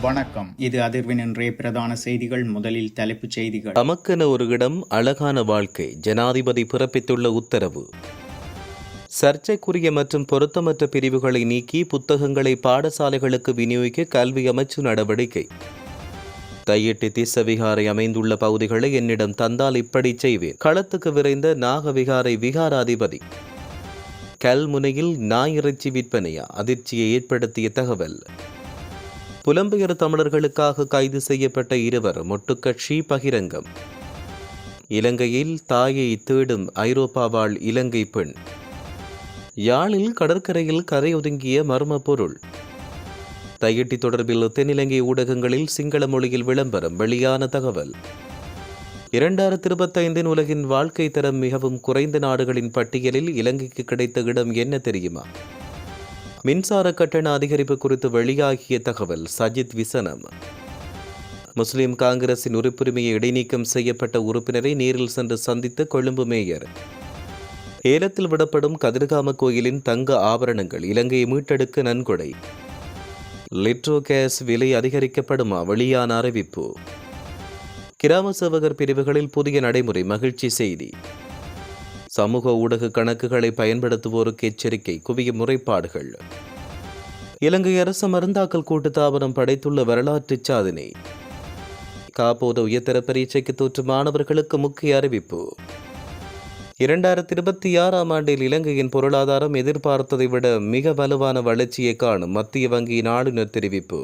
வணக்கம். இது அதிர்வின் இன்றைய பிரதான செய்திகள். முதலில் தலைப்புச் செய்திகள். தமக்கென ஒரு இடம், அழகான வாழ்க்கை. ஜனாதிபதி பிறப்பித்துள்ள உத்தரவு. சர்ச்சைக்குரிய மற்றும் பொருத்தமற்ற பிரிவுகளை நீக்கி புத்தகங்களை பாடசாலைகளுக்கு விநியோகிக்க கல்வி அமைச்சு நடவடிக்கை. தையிட்டி திஸ்ஸவிகாரை அமைந்துள்ள பகுதிகளை என்னிடம் தந்தால் இப்படி செய்வேன். களத்துக்கு விரைந்த நாகவிகாரை விகாராதிபதி. கல்முனையில் நாய் இறைச்சி விற்பனையா? அதிர்ச்சியை ஏற்படுத்திய தகவல். புலம்பெயர் தமிழர்களுக்காக கைது செய்யப்பட்ட இருவர் மொட்டுக்கட்சி பகிரங்கம். இலங்கையில் தாயை தேடும் ஐரோப்பா வாழ் இலங்கை பெண். யாழில் கடற்கரையில் கரையொதுங்கிய மர்ம பொருள். தையிட்டி தொடர்பில் தென்னிலங்கை ஊடகங்களில் சிங்கள மொழியில் விளம்பரம் வெளியான தகவல். 2025 உலகின் வாழ்க்கை தரம் மிகவும் குறைந்த நாடுகளின் பட்டியலில் இலங்கைக்கு கிடைத்த இடம் என்ன தெரியுமா? மின்சார கட்டண அதிகரிப்பு குறித்து வெளியாகிய தகவல். சஜித் விசனம். முஸ்லிம் காங்கிரசின் உறுப்புரிமையை இடைநீக்கம் செய்யப்பட்ட உறுப்பினரை நேரில் சென்று சந்தித்த கொழும்பு மேயர். ஏலத்தில் விடப்படும் கதிர்காம கோயிலின் தங்க ஆபரணங்கள் இலங்கையை மீட்டெடுக்க நன்கொடை. லிட்ரோ கேஸ் விலை அதிகரிக்கப்படுமா? வெளியான அறிவிப்பு. கிராம சேவகர் பிரிவுகளில் புதிய நடைமுறை. மகிழ்ச்சி செய்தி. சமூக ஊடக கணக்குகளை பயன்படுத்துவோருக்கு எச்சரிக்கை. குவிய முறைப்பாடுகள். இலங்கை அரசு மருந்தாக்கல் கூட்டுத்தாபனம் படைத்துள்ள வரலாற்று சாதனை. காப்போது உயர்தர பரீட்சைக்கு தோற்று மாணவர்களுக்கு முக்கிய அறிவிப்பு. 2026 ஆண்டில் இலங்கையின் பொருளாதாரம் எதிர்பார்த்ததை விட மிக வலுவான வளர்ச்சியை காணும் மத்திய வங்கியின் ஆளுநர் தெரிவிப்பு.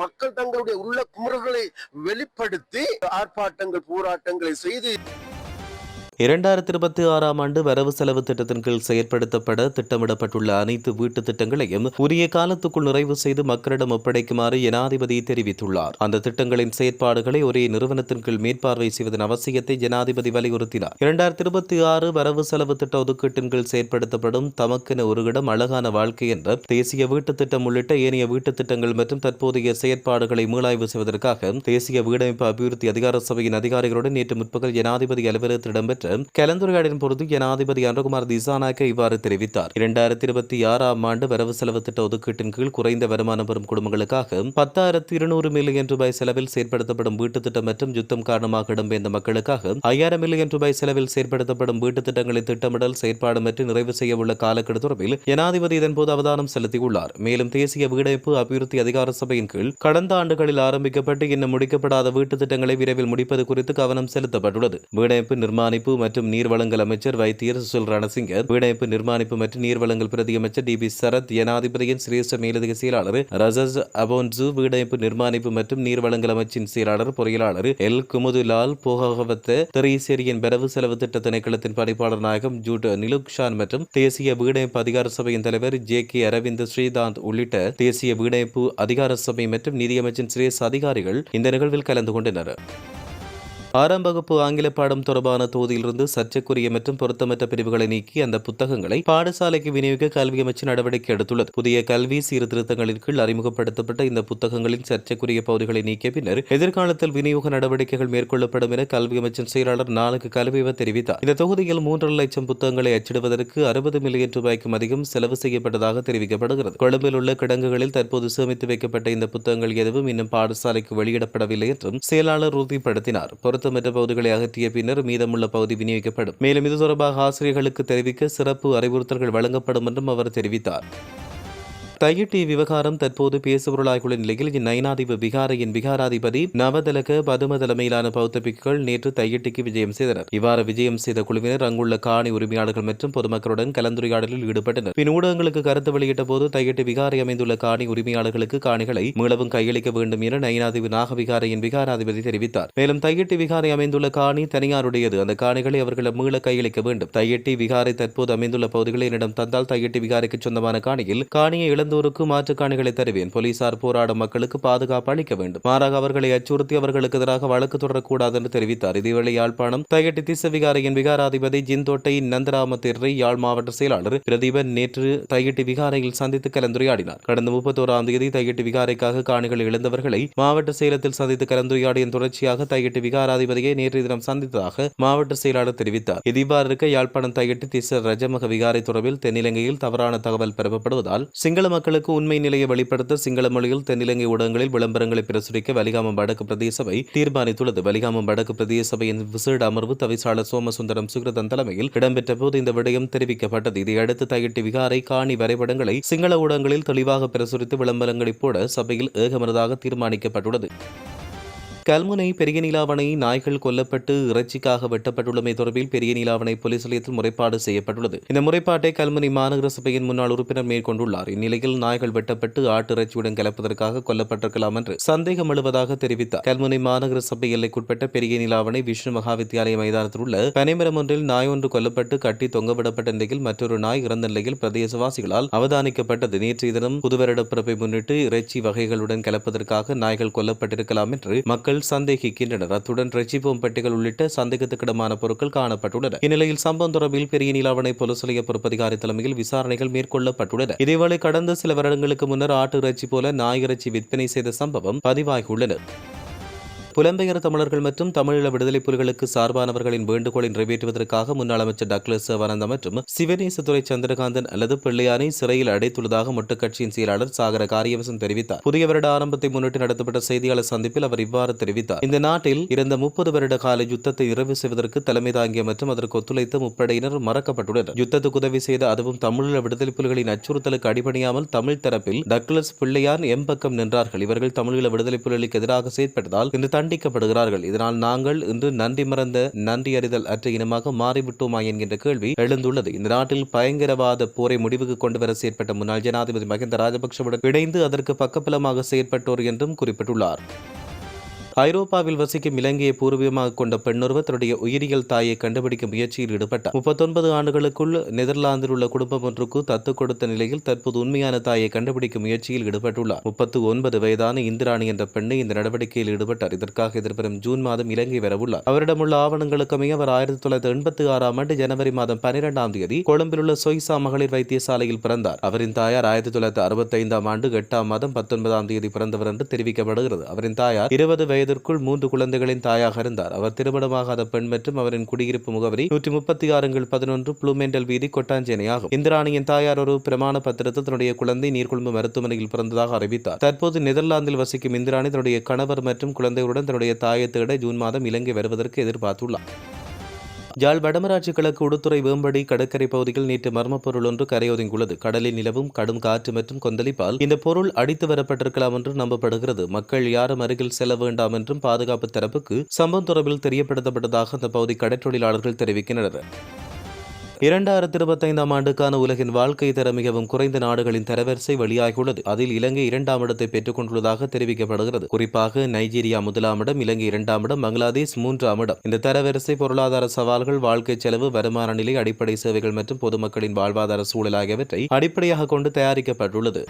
மக்கள் தங்களுடைய உள்ள குமுறல்களை வெளிப்படுத்தி ஆர்ப்பாட்டங்கள் போராட்டங்களை செய்து 2026 ஆண்டு வரவு செலவு திட்டத்தின் கீழ் செயற்படுத்தப்பட திட்டமிடப்பட்டுள்ள அனைத்து வீட்டு திட்டங்களையும் உரிய காலத்துக்குள் நிறைவு செய்து மக்களிடம் ஒப்படைக்குமாறு ஜனாதிபதி தெரிவித்துள்ளார். அந்த திட்டங்களின் செயற்பாடுகளை ஒரே நிறுவனத்தின் கீழ் மேற்பார்வை செய்வதன் அவசியத்தை ஜனாதிபதி வலியுறுத்தினார். 2026 வரவு செலவு திட்ட ஒதுக்கீட்டின் கீழ் செயற்படுத்தப்படும் தமக்கென ஒரு இடம், அழகான வாழ்க்கை என்ற தேசிய வீட்டு திட்டம் உள்ளிட்ட ஏனைய வீட்டு திட்டங்கள் மற்றும் தற்போதைய செயற்பாடுகளை மீளாய்வு செய்வதற்காக தேசிய வீடமைப்பு அபிவிருத்தி அதிகார சபையின் அதிகாரிகளுடன் நேற்று முற்பகல் ஜனாதிபதி அலுவலகத்தில் இடம்பெற்ற கலந்துரையாடலின் பொழுது ஜனாதிபதி அனுகுமார் திசாநாயக்க இவ்வாறு தெரிவித்தார். 2026 ஆண்டு வரவு செலவு திட்ட ஒதுக்கீட்டின் கீழ் குறைந்த வருமானம் பெறும் குடும்பங்களுக்காக 10,200 மில்லியன் ரூபாய் செலவில் செயற்படுத்தப்படும் வீட்டு திட்டம் மற்றும் யுத்தம் காரணமாக இடம்பெயர்ந்த மக்களுக்காக 5,000 மில்லியன் ரூபாய் செலவில் செயற்படுத்தப்படும் வீட்டு திட்டங்களின் திட்டமிடல் செயற்பாடு மற்றும் நிறைவு செய்ய உள்ள காலக்கெடு தொடர்பில் ஜனாதிபதி இதன்போது அவதானம் செலுத்தியுள்ளார். மேலும் தேசிய வீடமைப்பு அபிவிருத்தி அதிகார சபையின் கீழ் கடந்த ஆண்டுகளில் ஆரம்பிக்கப்பட்டு இன்னும் முடிக்கப்படாத வீட்டு திட்டங்களை விரைவில் முடிப்பது குறித்து கவனம் செலுத்தப்பட்டுள்ளது. வீடமைப்பு நிர்மாணிப்பு மற்றும் நீர்வளங்கள் அமைச்சர் வைத்தியர் சுசில் ரணசிங்க, வீடமைப்பு நிர்மாணிப்பு மற்றும் நீர்வளங்கள் பிரதி அமைச்சர் டி பி சரத், ஜனாதிபதியின் சிரேஷ்ட மேலதிக செயலாளர் ரசஸ் அபோன்சு, வீடமைப்பு நிர்மாணிப்பு மற்றும் நீர்வளங்கள் அமைச்சின் செயலாளர் பொறியாளர் எல் குமுதுலால் போகவத்த, தெரீசேரியின் வரவு செலவு திட்ட திணைக்களத்தின் பணிப்பாளர் நாயகம் ஜூட் நிலுக்ஷான் மற்றும் தேசிய வீடமைப்பு அதிகார சபையின் தலைவர் ஜே.கே. அரவிந்த் ஸ்ரீதாந்த் உள்ளிட்ட தேசிய வீடமைப்பு அதிகார சபை மற்றும் நிதியமைச்சின் சிரேஷ்ட அதிகாரிகள் இந்த நிகழ்வில் கலந்து கொண்டனர். 6ஆம் வகுப்பு ஆங்கில பாடம் தொடர்பான தொகுதியிலிருந்து சர்ச்சைக்குரிய மற்றும் பொருத்தமற்ற பிரிவுகளை நீக்கி அந்த புத்தகங்களை பாடசாலைக்கு விநியோகிக்க கல்வி அமைச்சு நடவடிக்கை எடுத்துள்ளது. புதிய கல்வி சீர்திருத்தங்களின் கீழ் அறிமுகப்படுத்தப்பட்ட இந்த புத்தகங்களின் சர்ச்சைக்குரிய பகுதிகளை நீக்கிய பின்னர் எதிர்காலத்தில் விநியோக நடவடிக்கைகள் மேற்கொள்ளப்படும் என கல்வி அமைச்சின் செயலாளர் நாளுக்கு கல்விவர் தெரிவித்தார். இந்த தொகுதியில் 3.5 லட்சம் புத்தகங்களை அச்சிடுவதற்கு 60 மில்லியன் ரூபாய்க்கும் அதிகம் செலவு செய்யப்பட்டதாக தெரிவிக்கப்படுகிறது. கொழும்பில் உள்ள கிடங்குகளில் தற்போது சேமித்து வைக்கப்பட்ட இந்த புத்தகங்கள் எதுவும் இன்னும் பாடசாலைக்கு வெளியிடப்படவில்லை என்றும் செயலாளர் உறுதிப்படுத்தினார். பொருத்தமற்ற பகுதிகளை அகற்றிய பின்னர் மீதமுள்ள பகுதி விநியோகிக்கப்படும். மேலும் இது தொடர்பாக ஆசிரியர்களுக்கு தெரிவிக்க சிறப்பு அறிவுறுத்தல்கள் வழங்கப்படும் என்றும் அவர் தெரிவித்தார். தையிட்டி விவகாரம் தற்போது பேசுபொருளாகியுள்ள நிலையில் நைனாதிப விகாரையின் விகாராதிபதி நவதலக பதும தலைமையிலான பௌத்த பிக்குகள் நேற்று தையிட்டிக்கு விஜயம் செய்தனர். இவ்வாறு விஜயம் செய்த குழுவினர் அங்குள்ள காணி உரிமையாளர்கள் மற்றும் பொதுமக்களுடன் கலந்துரையாடலில் ஈடுபட்டனர். பின் ஊடகங்களுக்கு கருத்து வெளியிட்ட போது தையிட்டி விகாரை அமைந்துள்ள காணி உரிமையாளர்களுக்கு காணிகளை மீளவும் கையளிக்க வேண்டும் என நைனாதிப நாகவிகாரையின் விகாராதிபதி தெரிவித்தார். மேலும் தையிட்டி விகாரை அமைந்துள்ள காணி தனியாருடையது, அந்த காணிகளை அவர்கள் மீள கையளிக்க வேண்டும். தையிட்டி விகாரை தற்போது அமைந்துள்ள பகுதிகளை என்னிடம் தந்தால் தையிட்டி விகாரைக்கு சொந்தமான காணியில் காணியை இழந்தோருக்கு மாற்று காணிகளை தருவேன். போலீசார் போராடும் மக்களுக்கு பாதுகாப்பு அளிக்க வேண்டும். மாறாக அவர்களை அச்சுறுத்தி அவர்களுக்கு எதிராக வழக்கு தொடரக்கூடாது என்று தெரிவித்தார். இதேவேளை யாழ்ப்பாணம் தையிட்டி திஸ்ஸவிகாரையின் விகாராதிபதி ஜிந்தோட்டை நந்தராமதிர்ரை யாழ் மாவட்ட செயலாளர் பிரதீபன் நேற்று தையிட்டி விகாரையில் சந்தித்து கலந்துரையாடினார். கடந்த 31ஆம் தேதி தையிட்டி விகாரைக்காக காணிகளை இழந்தவர்களை மாவட்ட செயலத்தில் சந்தித்து கலந்துரையாடியின் தொடர்ச்சியாக தையிட்டி விகாராதிபதியை நேற்றைய தினம் சந்தித்ததாக மாவட்ட செயலாளர் தெரிவித்தார். இது இவ்வாறு இருக்க யாழ்ப்பாணம் தையிட்டி திஸ்ஸ ரஜமக விகாரை தொடர்பில் தென்னிலங்கையில் தவறான தகவல் பரப்பப்படுவதால் சிங்கள பொதுமக்களுக்கு உண்மை நிலையை வெளிப்படுத்த சிங்கள மொழியில் தென்னிலங்கை ஊடகங்களில் விளம்பரங்களை பிரசுரிக்க வலிகாமம் வடக்கு பிரதேச சபை தீர்மானித்துள்ளது. வலிகாமம் வடக்கு பிரதேச சபையின் விசேட அமர்வு தவிசாளர் சோமசுந்தரம் சுகிரதன் தலைமையில் இடம்பெற்ற போது இந்த விடயம் தெரிவிக்கப்பட்டது. இதையடுத்து தையிட்டி விகாரை காணி வரைபடங்களை சிங்கள ஊடகங்களில் தெளிவாக பிரசுரித்து விளம்பரங்களை போட சபையில் ஏகமனதாக தீர்மானிக்கப்பட்டுள்ளது. கல்முனை பெரிய நீலாவணை நாய்கள் கொல்லப்பட்டு இறைச்சிக்காக வெட்டப்பட்டுள்ளமை தொடர்பில் பெரிய நீலாவணை போலீஸ் நிலையத்தில் முறைப்பாடு செய்யப்பட்டுள்ளது. இந்த முறைப்பாட்டை கல்முனை மாநகர சபையின் முன்னாள் உறுப்பினர் மேற்கொண்டுள்ளார். இந்நிலையில் நாய்கள் வெட்டப்பட்டு ஆட்டு இறைச்சியுடன் கலப்பதற்காக கொல்லப்பட்டிருக்கலாம் என்று சந்தேகம் எழுவதாக தெரிவித்தார். கல்முனை மாநகர சபை எல்லைக்குட்பட்ட பெரிய நீலாவணை விஷ்ணு மகாவித்தியாலய மைதானத்தில் உள்ள பனைமரம் ஒன்றில் நாய் ஒன்று கொல்லப்பட்டு கட்டி தொங்கவிடப்பட்ட நிலையில் மற்றொரு நாய் இறந்த நிலையில் பிரதேசவாசிகளால் அவதானிக்கப்பட்டது. நேற்றைய தினம் புதுவருட பிறப்பை முன்னிட்டு இறைச்சி வகைகளுடன் கலப்பதற்காக நாய்கள் கொல்லப்பட்டிருக்கலாம் என்று மக்கள் சந்தேகிக்கின்றனர். அத்துடன் இறைச்சி பெட்டிகள் உள்ளிட்ட சந்தேகத்துக்கிடமான பொருட்கள் காணப்பட்டுள்ளன. இந்நிலையில் சம்பவம் தொடர்பில் பெரிய நீலாவணை போலீஸ் நிலைய பொறுப்பதிகாரி தலைமையில் விசாரணைகள் மேற்கொள்ளப்பட்டுள்ளன. இதேவேளை கடந்த சில வருடங்களுக்கு முன்னர் ஆட்டு இறைச்சி போல நாய் இறைச்சி விற்பனை செய்த சம்பவம் பதிவாகியுள்ளன. புலம்பெயர் தமிழர்கள் மற்றும் தமிழீழ விடுதலை புலிகளுக்கு சார்பானவர்களின் வேண்டுகோளை நிறைவேற்றுவதற்காக முன்னாள் அமைச்சர் டக்ளஸ் சிவானந்தா மற்றும் சிவநேசத்துறை சந்திரகாந்தன் அல்லது பிள்ளையானை சிறையில் அடைத்துள்ளதாக மொட்டு கட்சியின் செயலாளர் சாகர காரியவசம் தெரிவித்தார். புதிய வருட ஆரம்பத்தை முன்னிட்டு நடத்தப்பட்ட செய்தியாளர் சந்திப்பில் அவர் இவ்வாறு தெரிவித்தார். இந்த நாட்டில் இருந்த 30 வருட கால யுத்தத்தை நிறைவு செய்வதற்கு தலைமை தாங்கிய மற்றும் அதற்கு ஒத்துழைத்த முப்படையினர் மறக்கப்பட்டுள்ளனர். யுத்தத்துக்கு உதவி செய்த அதுவும் தமிழீழ விடுதலை புலிகளின் அச்சுறுத்தலுக்கு அடிபணியாமல் தமிழ் தரப்பில் டக்ளஸ் பிள்ளையான் பக்கம் நின்றார்கள். இவர்கள் தமிழீழ விடுதலை புலிகளுக்கு எதிராக செயற்பட்டதால் இன்று தண்டிக்கப்படுகிறார்கள். இதனால் நாங்கள் இன்று நன்றி மறந்த நன்றி அறிதல் அற்ற இனமாக மாறிவிட்டோமா என்கின்ற கேள்வி எழுந்துள்ளது. இந்த நாட்டில் பயங்கரவாத போரை முடிவுக்கு கொண்டுவர செயற்பட்ட முன்னாள் ஜனாதிபதி மஹிந்த ராஜபக்ஷவுடன் இணைந்து அதற்கு பக்கபலமாக செயற்பட்டோர் என்றும் குறிப்பிட்டுள்ளார். ஐரோப்பாவில் வசிக்கும் இலங்கையை பூர்வீகமாக கொண்ட பெண்ணொருவர் தன்னுடைய உயிரியல் தாயை கண்டுபிடிக்கும் முயற்சியில் ஈடுபட்டார். 39 ஆண்டுகளுக்குள் நெதர்லாந்தில் உள்ள குடும்பம் ஒன்றுக்கு தத்து கொடுத்த நிலையில் தற்போது உண்மையான தாயை கண்டுபிடிக்கும் முயற்சியில் ஈடுபட்டுள்ளார். 39 வயதான இந்திராணி என்ற பெண்ணை இந்த நடவடிக்கையில் ஈடுபட்டார். இதற்காக எதிர்வரும் ஜூன் மாதம் இலங்கை வரவுள்ளார். அவரிடமுள்ள ஆவணங்களுக்கு அமைய அவர் 1986 ஆண்டு ஜனவரி மாதம் 12ஆம் தேதி கொழும்பில் உள்ள சொய்சா மகளிர் வைத்தியசாலையில் பிறந்தார். அவரின் தாயார் 1965ஆம் ஆண்டு 8ஆம் மாதம் 19ஆம் தேதி பிறந்தவர் என்று தெரிவிக்கப்படுகிறது. அவரின் தாயார் 20 வயதிற்குள் 3 குழந்தைகளின் தாயாக இருந்தார். அவர் திருமணமாகாத பெண் மற்றும் அவரின் குடியிருப்பு முகவரி 136/11 ப்ளூமெண்டல் வீதி கொட்டாஞ்சேனை ஆகும். இந்திராணியின் தாயார் ஒரு பிரமாண பத்திரத்தில் தன்னுடைய குழந்தை நீர்கொழும்பு மருத்துவமனையில் பிறந்ததாக அறிவித்தார். தற்போது நெதர்லாந்தில் வசிக்கும் இந்திராணி தன்னுடைய கணவர் மற்றும் குழந்தைகளுடன் தன்னுடைய தாயை தேட ஜூன் மாதம் இலங்கை வருவதற்கு எதிர்பார்த்துள்ளார். யாழ் வடமராட்சி கிழக்கு உடுத்துறை வேம்படி கடற்கரை பகுதியில் நேற்று மர்மப் பொருள் ஒன்று கரையொதுங்கியுள்ளது. கடலில் நிலவும் கடும் காற்று மற்றும் கொந்தளிப்பால் இந்த பொருள் அடித்து வரப்பட்டிருக்கலாம் என்று நம்பப்படுகிறது. மக்கள் யாரும் அருகில் செல்ல வேண்டாம் என்றும் பாதுகாப்பு தரப்புக்கு சம்பவம் தொடர்பில் தெரியப்படுத்தப்பட்டதாக அந்த பகுதி கடற்றொழிலாளர்கள் தெரிவிக்கின்றனர். 2025ஆம் ஆண்டுக்கான உலகின் வாழ்க்கை தர மிகவும் குறைந்த நாடுகளின் தரவரிசை வெளியாகியுள்ளது. அதில் இலங்கை 2ஆம் இடத்தை பெற்றுக் கொண்டுள்ளதாக தெரிவிக்கப்படுகிறது. குறிப்பாக நைஜீரியா 1ஆம் இடம், இலங்கை 2ஆம் இடம், பங்களாதேஷ் 3ஆம் இடம். இந்த தரவரிசை பொருளாதார சவால்கள், வாழ்க்கை செலவு, வருமான நிலை, அடிப்படை சேவைகள் மற்றும் பொதுமக்களின் வாழ்வாதார சூழல் ஆகியவற்றை அடிப்படையாக கொண்டு தயாரிக்கப்பட்டுள்ளது.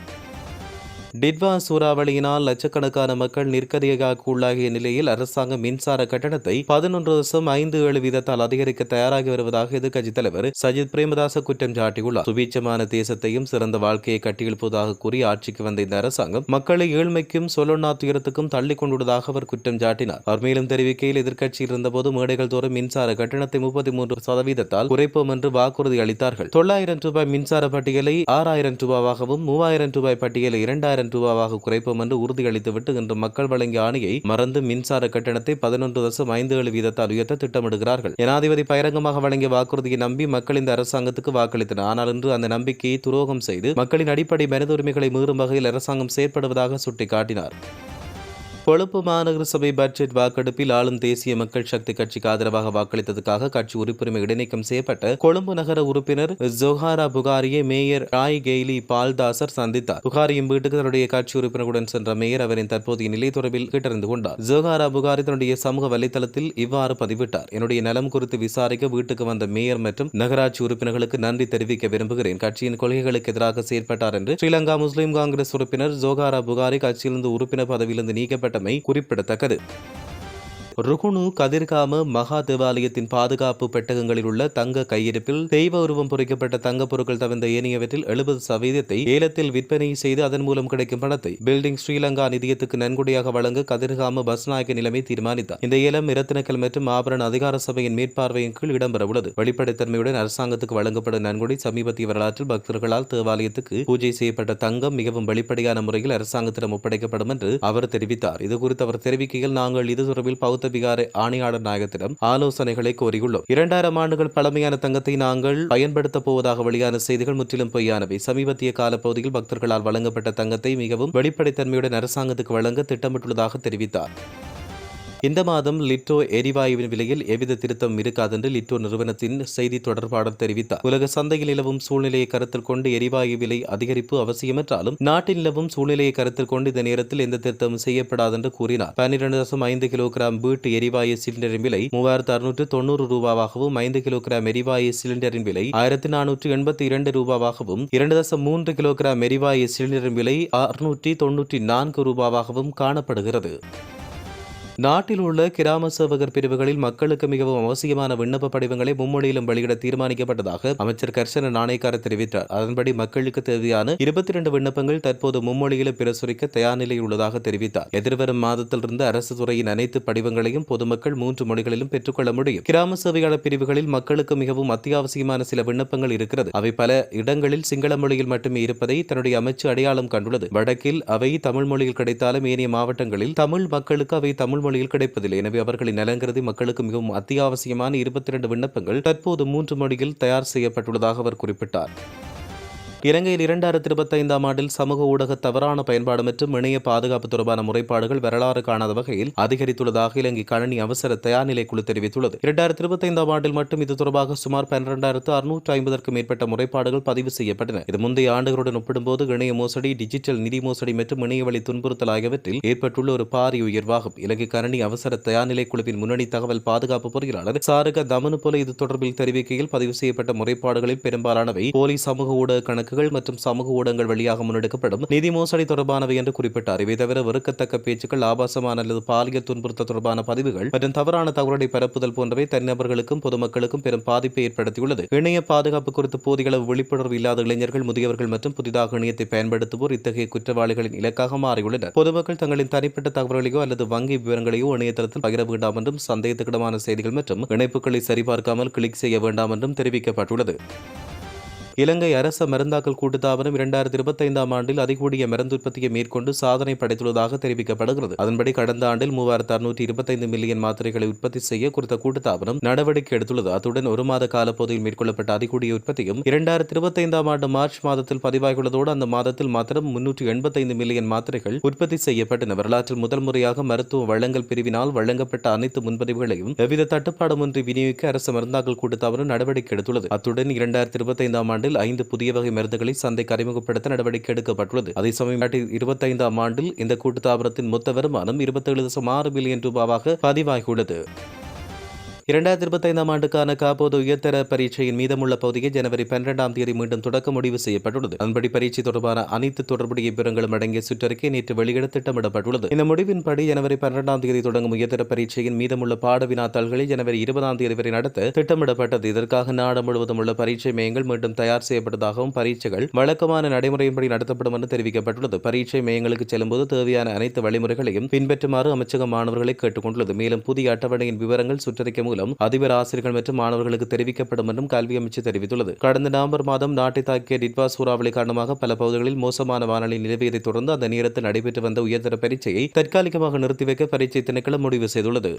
டிட்வா சூறாவளியினால் லட்சக்கணக்கான மக்கள் நிற்கதியாக உள்ளாகிய நிலையில் அரசாங்கம் மின்சார கட்டணத்தை 11.57 வீதத்தால் அதிகரிக்க தயாராகி வருவதாக எதிர்க்கட்சித் தலைவர் சஜித் பிரேமதாச குற்றம் சாட்டியுள்ளார். சுபீட்சமான தேசத்தையும் சிறந்த வாழ்க்கையை கட்டியெழுப்புவதாக கூறி ஆட்சிக்கு வந்த இந்த அரசாங்கம் மக்களை ஏழ்மைக்கும் சொல்லொன்னா துயரத்துக்கும் தள்ளிக் கொண்டுள்ளதாக அவர் குற்றம் சாட்டினார். அவர் மேலும் தெரிவிக்கையில், எதிர்க்கட்சியில் இருந்தபோது மேடைகள் தோறும் மின்சார கட்டணத்தை 33% குறைப்போம் என்று வாக்குறுதி அளித்தார்கள். 900 ரூபாய் மின்சார பட்டியலை 6000 ரூபாவாகவும் 3000 ரூபாய் பட்டியலை 2000 ரூபாவாக குறைப்போம் என்று உறுதியளித்துவிட்டு இன்று மக்கள் வழங்கிய ஆணையை மறந்து மின்சார கட்டணத்தை 11.57 வீதத்தால் உயர்த்த திட்டமிடுகிறார்கள். ஜனாதிபதி பகிரங்கமாக வழங்கிய வாக்குறுதியை நம்பி மக்கள் இந்த அரசாங்கத்துக்கு வாக்களித்தனர். ஆனால் இன்று அந்த நம்பிக்கையை துரோகம் செய்து மக்களின் அடிப்படை மனித உரிமைகளை மீறும் வகையில் அரசாங்கம் செயற்படுவதாக சுட்டிக்காட்டினார். கொழும்பு மாநகர சபை பட்ஜெட் வாக்கெடுப்பில் ஆளும் தேசிய மக்கள் சக்தி கட்சிக்கு ஆதரவாக வாக்களித்ததற்காக கட்சி உறுப்புரிமை இடைநீக்கம் செய்யப்பட்ட கொழும்பு நகர உறுப்பினர் ஜொஹாரா புகாரியை மேயர் ராய் கெய்லி பால்தாசர் சந்தித்தார். புகாரியின் வீட்டுக்கு தன்னுடைய கட்சி உறுப்பினருடன் சென்ற மேயர் அவரின் தற்போதைய நிலை தொடர்பில் கேட்டறிந்து கொண்டார். ஜொஹாரா புகாரி தன்னுடைய சமூக வலைதளத்தில் இவ்வாறு பதிவிட்டார். என்னுடைய நலம் குறித்து விசாரிக்க வீட்டுக்கு வந்த மேயர் மற்றும் நகராட்சி உறுப்பினர்களுக்கு நன்றி தெரிவிக்க விரும்புகிறேன். கட்சியின் கொள்கைகளுக்கு எதிராக செயற்பட்டார் என்று ஸ்ரீலங்கா முஸ்லிம் காங்கிரஸ் உறுப்பினர் ஜொஹாரா புகாரி கட்சியிலிருந்து உறுப்பினர் பதவியிலிருந்து நீக்கப்பட்ட குறிப்பிடத்தக்கது. ருகுணு கதிர்காம மகா தேவாலயத்தின் பாதுகாப்பு பெட்டகங்களில் உள்ள தங்க கையிருப்பில் தெய்வ உருவம் பொறிக்கப்பட்ட தங்க பொருட்கள் தவிர்த்த ஏனையவற்றில் 70% ஏலத்தில் விற்பனை செய்து அதன் மூலம் கிடைக்கும் பணத்தை பில்டிங் ஸ்ரீலங்கா நிதியத்துக்கு நன்கொடையாக வழங்க கதிர்காம பஸ்நாயக்க நிலைமை தீர்மானித்தார். இந்த ஏலம் இரத்தினக்கல் மற்றும் ஆபரண அதிகார சபையின் மேற்பார்வையின் கீழ் இடம்பெறவுள்ளது. வெளிப்படைத்தன்மையுடன் அரசாங்கத்துக்கு வழங்கப்படும் நன்கொடை சமீபத்திய வரலாற்றில் பக்தர்களால் தேவாலயத்துக்கு பூஜை செய்யப்பட்ட தங்கம் மிகவும் வெளிப்படையான முறையில் அரசாங்கத்திடம் ஒப்படைக்கப்படும் என்று அவர் தெரிவித்தார். இதுகுறித்து அவர் தெரிவிக்கையில், நாங்கள் இது தொடர்பில் பௌத்த விகார ஆணையாளர் நாயகத்திடம் ஆலோசனைகளை கோரியுள்ளோம். 2000 ஆண்டுகள் பழமையான தங்கத்தை நாங்கள் பயன்படுத்தப் போவதாக வெளியான செய்திகள் முற்றிலும் பொய்யானவை. சமீபத்திய காலப்பகுதியில் பக்தர்களால் வழங்கப்பட்ட தங்கத்தை மிகவும் வெளிப்படைத்தன்மையுடன் அரசாங்கத்துக்கு வழங்க திட்டமிட்டுள்ளதாக தெரிவித்தார். இந்த மாதம் லிட்டோ எரிவாயுவின் விலையில் எவ்வித திருத்தம் இருக்காது என்று லிட்டோ நிறுவனத்தின் செய்தி தொடர்பாளர் தெரிவித்தார். உலக சந்தையில் நிலவும் சூழ்நிலையை கருத்தில் கொண்டு எரிவாயு விலை அதிகரிப்பு அவசியமென்றாலும் நாட்டில் நிலவும் சூழ்நிலையை கருத்தில் கொண்டு இந்த நேரத்தில் எந்த திருத்தமும் செய்யப்படாது என்று கூறினார். 12.5 கிலோகிராம் வீட்டு எரிவாயு சிலிண்டரின் விலை 3690 ரூபாவாகவும் 5 கிலோகிராம் எரிவாயு சிலிண்டரின் விலை 1482 ரூபாவாகவும் 2.3 கிலோகிராம் எரிவாயு சிலிண்டரின் விலை 694 ரூபாவாகவும் காணப்படுகிறது. நாட்டில் உள்ள கிராம சேவகர் பிரிவுகளில் மக்களுக்கு மிகவும் அவசியமான விண்ணப்ப படிவங்களை மும்மொழியிலும் வெளியிட தீர்மானிக்கப்பட்டதாக அமைச்சர் கர்ஷன நாணயக்கார தெரிவித்தார். அதன்படி மக்களுக்கு தேவையான 22 விண்ணப்பங்கள் தற்போது மும்மொழியிலும் பிரசுரிக்க தயார் நிலையில் உள்ளதாக தெரிவித்தார். எதிர்வரும் மாதத்திலிருந்து அரசு துறையின் அனைத்து படிவங்களையும் பொதுமக்கள் 3 மொழிகளிலும் பெற்றுக்கொள்ள முடியும். கிராம சேவையாளர் பிரிவுகளில் மக்களுக்கு மிகவும் அத்தியாவசியமான சில விண்ணப்பங்கள் இருக்கிறது. அவை பல இடங்களில் சிங்கள மொழியில் மட்டுமே இருப்பதை தன்னுடைய அமைச்சு அடையாளம் கண்டுள்ளது. வடக்கில் அவை தமிழ் மொழியில் கிடைத்தாலும் ஏனைய மாவட்டங்களில் தமிழ் மக்களுக்கு அவை தமிழ் மொழியில் கிடைப்பதில்லை. எனவே அவர்களின் நலன்கருதி மக்களுக்கு மிகவும் அத்தியாவசியமான 22 விண்ணப்பங்கள் தற்போது 3 மொழியில் தயார் செய்யப்பட்டுள்ளதாக அவர் குறிப்பிட்டார். இலங்கையில் 2025 ஆண்டில் சமூக ஊடக தவறான பயன்பாடு மற்றும் இணைய பாதுகாப்பு தொடர்பான முறைப்பாடுகள் வரலாறு காணாத வகையில் அதிகரித்துள்ளதாக இலங்கை கணனி அவசர தயார்நிலை குழு தெரிவித்துள்ளது. 2025 ஆண்டில் மட்டும் இது தொடர்பாக சுமார் 12,650க்கும் மேற்பட்ட முறைப்பாடுகள் பதிவு செய்யப்பட்டன. இது முந்தைய ஆண்டுகளுடன் ஒப்பிடும்போது இணைய மோசடி, டிஜிட்டல் நிதி மோசடி மற்றும் இணையவழி துன்புறுத்தல் ஆகியவற்றில் ஏற்பட்டுள்ள ஒரு பாரிய உயர்வாகும். இலங்கை கணனி அவசர தயார்நிலை குழுவின் முன்னணி தகவல் பாதுகாப்பு பொறியாளர் சாருக தமனு போல இது தொடர்பில் தெரிவிக்கையில், பதிவு செய்யப்பட்ட முறைப்பாடுகளில் பெரும்பாலானவை போலி சமூக ஊடக கணக்கு மற்றும் சமூக ஊடகங்கள் வழியாக முன்னெடுக்கப்படும் நிதி மோசடி தொடர்பானவை என்று குறிப்பிட்டார். இவை தவிர வெறுக்கத்தக்க பேச்சுக்கள், ஆபாசமான அல்லது பாலியல் துன்புறுத்தல் தொடர்பான பதிவுகள் மற்றும் தவறான தகவலை பரப்புதல் போன்றவை தனிநபர்களுக்கும் பொதுமக்களுக்கும் பெரும் பாதிப்பை ஏற்படுத்தியுள்ளது. இணைய பாதுகாப்பு குறித்து போதிய அளவு விழிப்புணர்வு இல்லாத இளைஞர்கள், முதியவர்கள் மற்றும் புதிதாக இணையத்தை பயன்படுத்துவோர் இத்தகைய குற்றவாளிகளின் இலக்காக மாறியுள்ளனர். பொதுமக்கள் தங்களின் தனிப்பட்ட தகவல்களையோ அல்லது வங்கி விவரங்களையோ இணையதளத்தில் பகிர வேண்டாம் என்றும், சந்தேகத்துக்கிடமான செய்திகள் மற்றும் இணைப்புகளை சரிபார்க்காமல் கிளிக் செய்ய வேண்டாம் என்றும் தெரிவிக்கப்பட்டுள்ளது. இலங்கை அரச மருந்தாக்கல் கூட்டுத்தாபனம் 2025 ஆண்டில் அதிகூடிய மருந்து உற்பத்தியை மேற்கொண்டு சாதனை படைத்துள்ளதாக தெரிவிக்கப்படுகிறது. அதன்படி கடந்த ஆண்டில் 3625 மில்லியன் மாத்திரைகளை உற்பத்தி செய்ய குறித்த கூட்டுத்தாபனம் நடவடிக்கை எடுத்துள்ளது. அத்துடன் ஒரு மாத காலப்பகுதியில் மேற்கொள்ளப்பட்ட அதிகூடிய உற்பத்தியும் 2025 ஆண்டு மார்ச் மாதத்தில் பதிவாகியுள்ளதோடு அந்த மாதத்தில் மாத்திரம் 385 மில்லியன் மாத்திரைகள் உற்பத்தி செய்யப்பட்டன. வரலாற்றில் முதல் முறையாக மருத்துவ வழங்கல் பிரிவினால் வழங்கப்பட்ட அனைத்து முன்பதிவுகளையும் எவ்வித தட்டுப்பாடுமின்றி விநியோகிக்க அரசு மருந்தாக்கல் கூட்டுத்தாபனம் நடவடிக்கை எடுத்துள்ளது. அத்துடன் 2025 ஆண்டில் 5 புதிய வகை மருந்துகளை சந்தைக்கு அறிமுகப்படுத்த நடவடிக்கை எடுக்கப்பட்டுள்ளது. அதேசமயம் 2025 ஆண்டில் இந்த கூட்டுத்தாபனத்தின் மொத்த வருமானம் 27.6 பில்லியன் ரூபாவாக பதிவாகியுள்ளது. 2025 ஆண்டுக்கான காப்போது உயர்தர பரீட்சையின் மீதமுள்ள பகுதியை ஜனவரி 12ஆம் தேதி மீண்டும் தொடக்க முடிவு செய்யப்பட்டுள்ளது. அதன்படி பரீட்சை தொடர்பான அனைத்து தொடர்புடைய விவரங்களும் அடங்கிய சுற்றறிக்கை நேற்று வெளியிட திட்டமிடப்பட்டுள்ளது. இந்த முடிவின்படி ஜனவரி 12ஆம் தேதி தொடங்கும் உயர்தர பரீட்சையின் மீதமுள்ள பாட வினாத்தாள்களை ஜனவரி 20ஆம் தேதி வரை நடத்த திட்டமிடப்பட்டது. இதற்காக நாடு முழுவதும் உள்ள பரீட்சை மையங்கள் மீண்டும் தயார் செய்யப்பட்டதாகவும் பரீட்சைகள் வழக்கமான நடைமுறையின்படி நடத்தப்படும் என்று தெரிவிக்கப்பட்டுள்ளது. பரீட்சை மையங்களுக்கு செல்லும்போது தேவையான அனைத்து வழிமுறைகளையும் பின்பற்றுமாறு அமைச்சகம் மாணவர்களை கேட்டுக் கொண்டுள்ளது. மேலும் புதிய அட்டவணையின் விவரங்கள் சுற்றறிக்கை மூலம் அதிபர், ஆசிரியர்கள் மற்றும் மாணவர்களுக்கு தெரிவிக்கப்படும் என்றும் கல்வி அமைச்சு தெரிவித்துள்ளது. கடந்த நவம்பர் மாதம் நாட்டை தாக்கிய டிட்வா சூறாவளி காரணமாக பல பகுதிகளில் மோசமான வானிலை நிலவியதைத் தொடர்ந்து அந்த நேரத்தில் நடைபெற்று வந்த உயர்தர பரீட்சையை தற்காலிகமாக நிறுத்தி வைக்க பரீட்சை திணைக்களம் முடிவு செய்துள்ளது.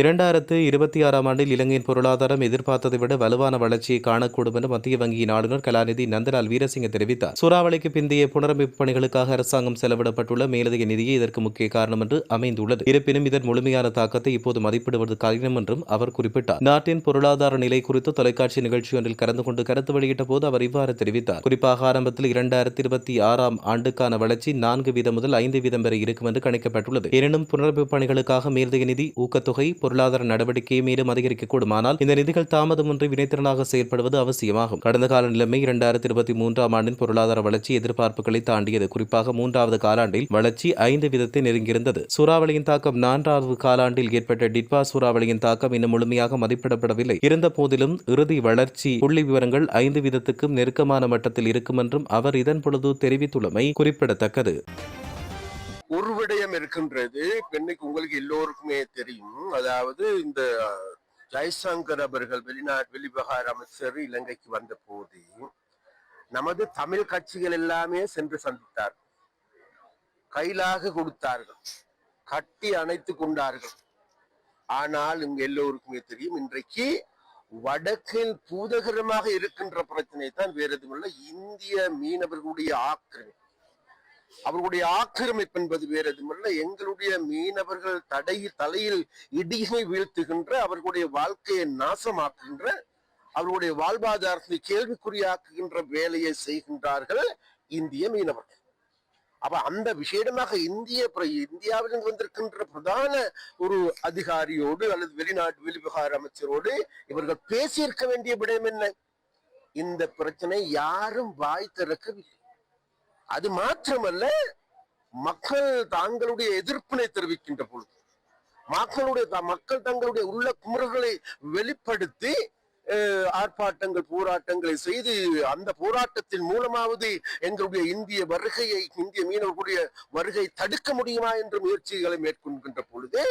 2026 ஆண்டில் இலங்கையின் பொருளாதாரம் எதிர்பார்த்ததை விட வலுவான வளர்ச்சியை காணக்கூடும் என்று மத்திய வங்கியின் ஆளுநர் கலாநிதி நந்தலால் வீரசிங்க தெரிவித்தார். சூறாவளிக்கு பிந்தைய புனரமைப்பு பணிகளுக்காக அரசாங்கம் செலவிடப்பட்டுள்ள மேலதிக நிதியே இதற்கு முக்கிய காரணம் என்று அமைந்துள்ளது. இருப்பினும் இதன் முழுமையான தாக்கத்தை இப்போது மதிப்பிடுவது கடினம் என்றும் அவர் குறிப்பிட்டார். நாட்டின் பொருளாதார நிலை குறித்து தொலைக்காட்சி நிகழ்ச்சி ஒன்றில் கலந்து கொண்டு கருத்து வெளியிட்ட போது அவர் இவ்வாறு தெரிவித்தார். குறிப்பாக ஆரம்பத்தில் 2026 ஆண்டுக்கான வளர்ச்சி 4% முதல் 5% வரை இருக்கும் என்று கணிக்கப்பட்டுள்ளது. எனினும் புனரமைப்பு பணிகளுக்காக மேலதிக நிதி, ஊக்கத்தொகை, பொருளாதார நடவடிக்கையை மேலும் அதிகரிக்கக்கூடுமானால் இந்த நிதிகள் தாமதமின்றி வினைத்திறனாக செயற்படுவது அவசியமாகும். கடந்த கால நிலைமை 2023ஆம் ஆண்டின் பொருளாதார வளர்ச்சி எதிர்பார்ப்புகளை தாண்டியது. குறிப்பாக 3வது காலாண்டில் வளர்ச்சி 5% நெருங்கியிருந்தது. சூறாவளியின் தாக்கம் 4வது காலாண்டில் ஏற்பட்ட டிட்வா சூறாவளியின் தாக்கம் இன்னும் முழுமையாக மதிப்பிடப்படவில்லை. இருந்த போதிலும் இறுதி வளர்ச்சி புள்ளி விவரங்கள் 5%க்கும் நெருக்கமான மட்டத்தில் இருக்கும் என்றும் அவர் இதன் பொழுது தெரிவித்துள்ளமை குறிப்பிடத்தக்கது. ஒரு விடயம் இருக்கின்றது, இன்னைக்கு உங்களுக்கு எல்லோருக்குமே தெரியும். அதாவது இந்த ஜெய்சங்கர் அவர்கள் வெளிவிவகார அமைச்சர் இலங்கைக்கு வந்த போது நமது தமிழ் கட்சிகள் எல்லாமே சென்று சந்தித்தார், கைலாக கொடுத்தார்கள், கட்டி அணைத்து கொண்டார்கள். ஆனால் இங்க எல்லோருக்குமே தெரியும், இன்றைக்கு வடக்கில் பூதகரமாக இருக்கின்ற பிரச்சனை தான் வேறு எதுவுமில்லை, இந்திய மீனவர்களுடைய ஆக்கிரமிப்பு. அவர்களுடைய ஆக்கிரமிப்பு என்பது வேறு எதுவுமில்லை, எங்களுடைய மீனவர்கள் தலையில் இடியை வீழ்த்துகின்ற, அவர்களுடைய வாழ்க்கையை நாசமாக்குகின்ற, அவர்களுடைய வாழ்வாதாரத்தை கேள்விக்குறியாக்குகின்ற வேலையை செய்கின்றார்கள் இந்திய மீனவர்கள். அப்ப அந்த விஷயமாக இந்தியாவிலிருந்து வந்திருக்கின்ற பிரதான ஒரு அதிகாரியோடு அல்லது வெளிநாட்டு வெளிவிவகார அமைச்சரோடு இவர்கள் பேசியிருக்க வேண்டிய விடயம் என்ன? இந்த பிரச்சனை யாரும் வாய் திறக்கவில்லை. அது மாத்திரமல்ல, மக்கள் தாங்களுடைய எதிர்ப்பினை தெரிவிக்கின்ற பொழுது மக்கள் தங்களுடைய உள்ள குமுறல்களை வெளிப்படுத்தி ஆர்ப்பாட்டங்கள் போராட்டங்களை செய்து அந்த போராட்டத்தின் மூலமாவது எங்களுடைய இந்திய மீனவர்களுடைய வருகை தடுக்க முடியுமா என்ற முயற்சிகளை மேற்கொள்கின்ற பொழுது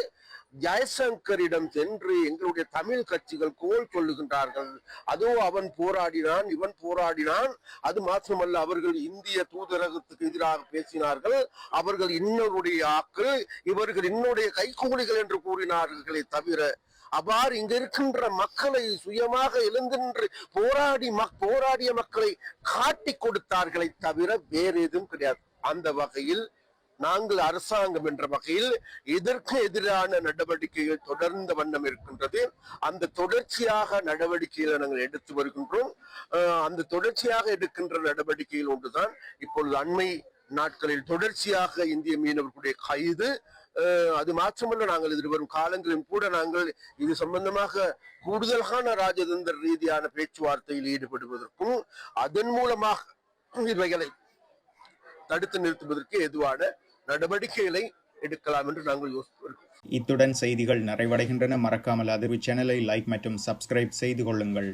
ஜெய்சங்கரிடம் சென்று எங்களுடைய தமிழ் கட்சிகள் கோல் சொல்லுகின்றார்கள். அதோ அவன் போராடினான், இவன் போராடினான். அது மாத்திரமல்ல, அவர்கள் இந்திய தூதரகத்துக்கு எதிராக பேசினார்கள், அவர்கள் இன்னொருடைய ஆக்கள், இவர்கள் இன்னொருடைய கைகூலிகள் என்று கூறினார்களே தவிர அவ்வாறு இங்க இருக்கின்ற மக்களை சுயமாக எழுந்தின்று போராடிய மக்களை காட்டி கொடுத்தார்களை தவிர வேறு எதுவும் கிடையாது. அந்த வகையில் நாங்கள் அரசாங்கம் என்ற வகையில் இதற்கு எதிரான நடவடிக்கைகள் தொடர்ந்த வண்ணம் இருக்கின்றது. அந்த தொடர்ச்சியாக நடவடிக்கைகளை நாங்கள் எடுத்து வருகின்றோம். அந்த தொடர்ச்சியாக எடுக்கின்ற நடவடிக்கைகள் ஒன்றுதான் இப்பொழுது அண்மை நாட்களில் தொடர்ச்சியாக இந்திய மீனவர்களுடைய கைது. அது மாற்றமல்ல, நாங்கள் எதிர்வரும் காலங்களிலும் கூட நாங்கள் இது சம்பந்தமாக கூடுதலான ராஜதந்திர ரீதியான பேச்சுவார்த்தையில் ஈடுபடுவதற்கும் அதன் மூலமாக இவைகளை தடுத்து நிறுத்துவதற்கு எதுவான நடவடிக்கைகளை எடுக்கலாம் என்று நாங்கள் யோசித்து. இத்துடன் செய்திகள் நிறைவடைகின்றன. மறக்காமல் அதிர்வு சேனலை லைக் மற்றும் சப்ஸ்கிரைப் செய்து கொள்ளுங்கள்.